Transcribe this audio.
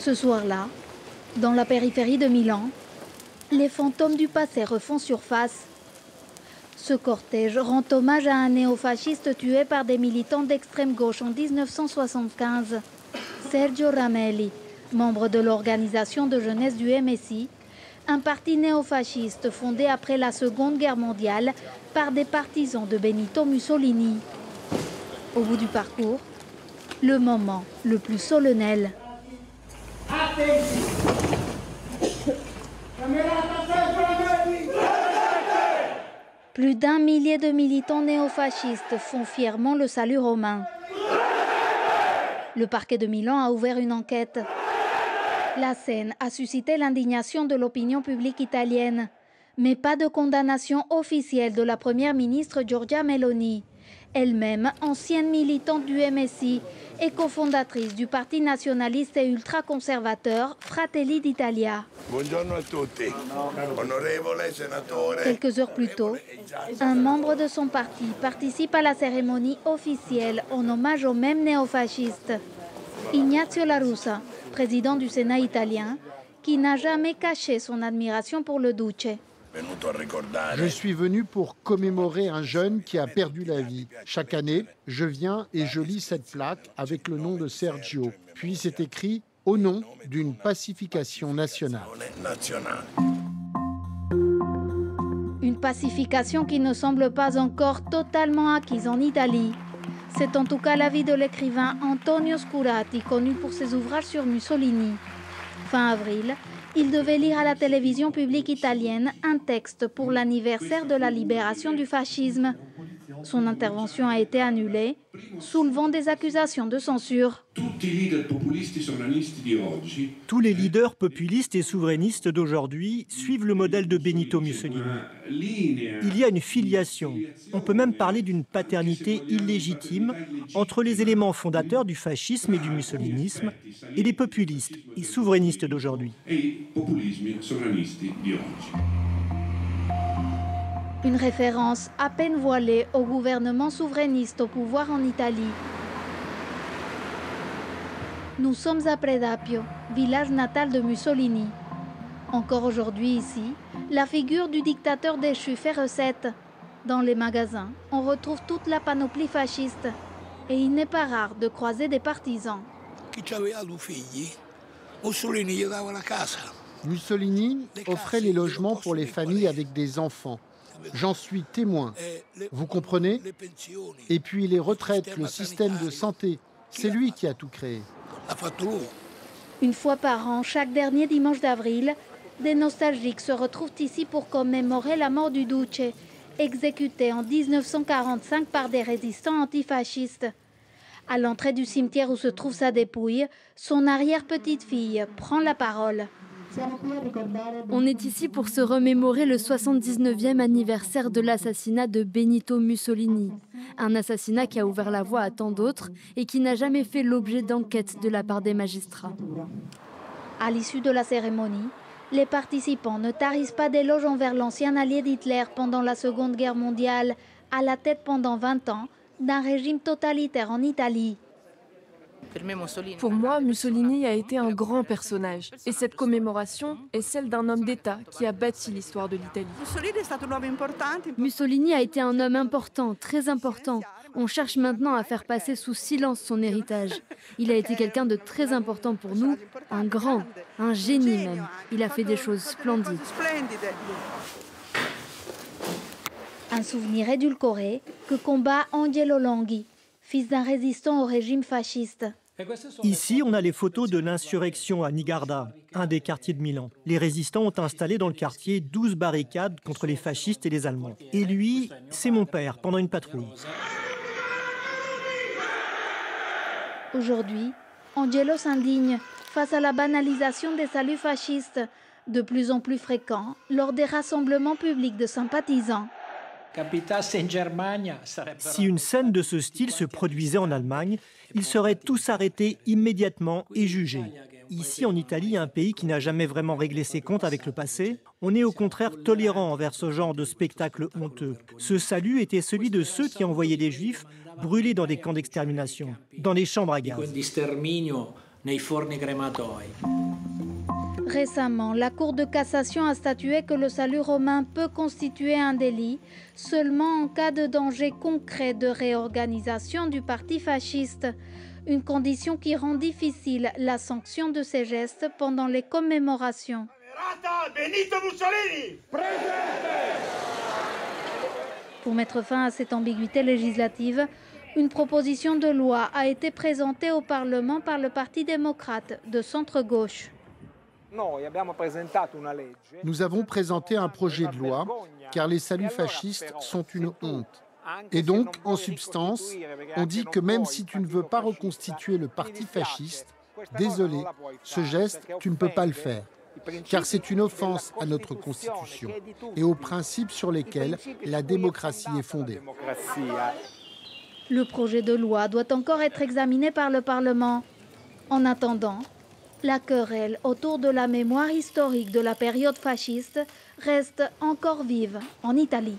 Ce soir-là, dans la périphérie de Milan, les fantômes du passé refont surface. Ce cortège rend hommage à un néofasciste tué par des militants d'extrême gauche en 1975. Sergio Ramelli, membre de l'organisation de jeunesse du MSI, un parti néofasciste fondé après la Seconde Guerre mondiale par des partisans de Benito Mussolini. Au bout du parcours, le moment le plus solennel. Plus d'1 millier de militants néofascistes font fièrement le salut romain. Le parquet de Milan a ouvert une enquête. La scène a suscité l'indignation de l'opinion publique italienne, mais pas de condamnation officielle de la première ministre Giorgia Meloni, elle-même ancienne militante du MSI et cofondatrice du parti nationaliste et ultra-conservateur Fratelli d'Italia. Quelques heures plus tôt, un membre de son parti participe à la cérémonie officielle en hommage au même néofasciste. Ignazio La Russa, président du Sénat italien, qui n'a jamais caché son admiration pour le Duce. Je suis venu pour commémorer un jeune qui a perdu la vie. Chaque année, je viens et je lis cette plaque avec le nom de Sergio. Puis c'est écrit « Au nom d'une pacification nationale ». Une pacification qui ne semble pas encore totalement acquise en Italie. C'est en tout cas l'avis de l'écrivain Antonio Scurati, connu pour ses ouvrages sur Mussolini. Fin avril, il devait lire à la télévision publique italienne un texte pour l'anniversaire de la libération du fascisme. Son intervention a été annulée, soulevant des accusations de censure. Tous les leaders populistes et souverainistes d'aujourd'hui suivent le modèle de Benito Mussolini. Il y a une filiation, on peut même parler d'une paternité illégitime entre les éléments fondateurs du fascisme et du mussolinisme et les populistes et souverainistes d'aujourd'hui. Une référence à peine voilée au gouvernement souverainiste au pouvoir en Italie. Nous sommes à Predapio, village natal de Mussolini. Encore aujourd'hui ici, la figure du dictateur déchu fait recette. Dans les magasins, on retrouve toute la panoplie fasciste. Et il n'est pas rare de croiser des partisans. Mussolini offrait les logements pour les familles avec des enfants. J'en suis témoin. Vous comprenez? Et puis les retraites, le système de santé, c'est lui qui a tout créé. Une fois par an, chaque dernier dimanche d'avril, des nostalgiques se retrouvent ici pour commémorer la mort du Duce, exécuté en 1945 par des résistants antifascistes. À l'entrée du cimetière où se trouve sa dépouille, son arrière-petite-fille prend la parole. On est ici pour se remémorer le 79e anniversaire de l'assassinat de Benito Mussolini. Un assassinat qui a ouvert la voie à tant d'autres et qui n'a jamais fait l'objet d'enquêtes de la part des magistrats. À l'issue de la cérémonie, les participants ne tarissent pas d'éloges envers l'ancien allié d'Hitler pendant la Seconde Guerre mondiale, à la tête pendant 20 ans d'un régime totalitaire en Italie. Pour moi, Mussolini a été un grand personnage. Et cette commémoration est celle d'un homme d'État qui a bâti l'histoire de l'Italie. Mussolini a été un homme important, très important. On cherche maintenant à faire passer sous silence son héritage. Il a été quelqu'un de très important pour nous, un grand, un génie même. Il a fait des choses splendides. Un souvenir édulcoré que combat Angelo Longhi, fils d'un résistant au régime fasciste. Ici, on a les photos de l'insurrection à Nigarda, un des quartiers de Milan. Les résistants ont installé dans le quartier 12 barricades contre les fascistes et les Allemands. Et lui, c'est mon père, pendant une patrouille. Aujourd'hui, Angelo s'indigne face à la banalisation des saluts fascistes, de plus en plus fréquents lors des rassemblements publics de sympathisants. Si une scène de ce style se produisait en Allemagne, ils seraient tous arrêtés immédiatement et jugés. Ici, en Italie, un pays qui n'a jamais vraiment réglé ses comptes avec le passé, on est au contraire tolérant envers ce genre de spectacle honteux. Ce salut était celui de ceux qui envoyaient des Juifs brûlés dans des camps d'extermination, dans des chambres à gaz. Récemment, la Cour de cassation a statué que le salut romain peut constituer un délit seulement en cas de danger concret de réorganisation du parti fasciste, une condition qui rend difficile la sanction de ces gestes pendant les commémorations. Pour mettre fin à cette ambiguïté législative, une proposition de loi a été présentée au Parlement par le Parti démocrate de centre-gauche. Nous avons présenté un projet de loi car les saluts fascistes sont une honte. Et donc, en substance, on dit que même si tu ne veux pas reconstituer le parti fasciste, désolé, ce geste, tu ne peux pas le faire. Car c'est une offense à notre Constitution et aux principes sur lesquels la démocratie est fondée. Le projet de loi doit encore être examiné par le Parlement. En attendant, la querelle autour de la mémoire historique de la période fasciste reste encore vive en Italie.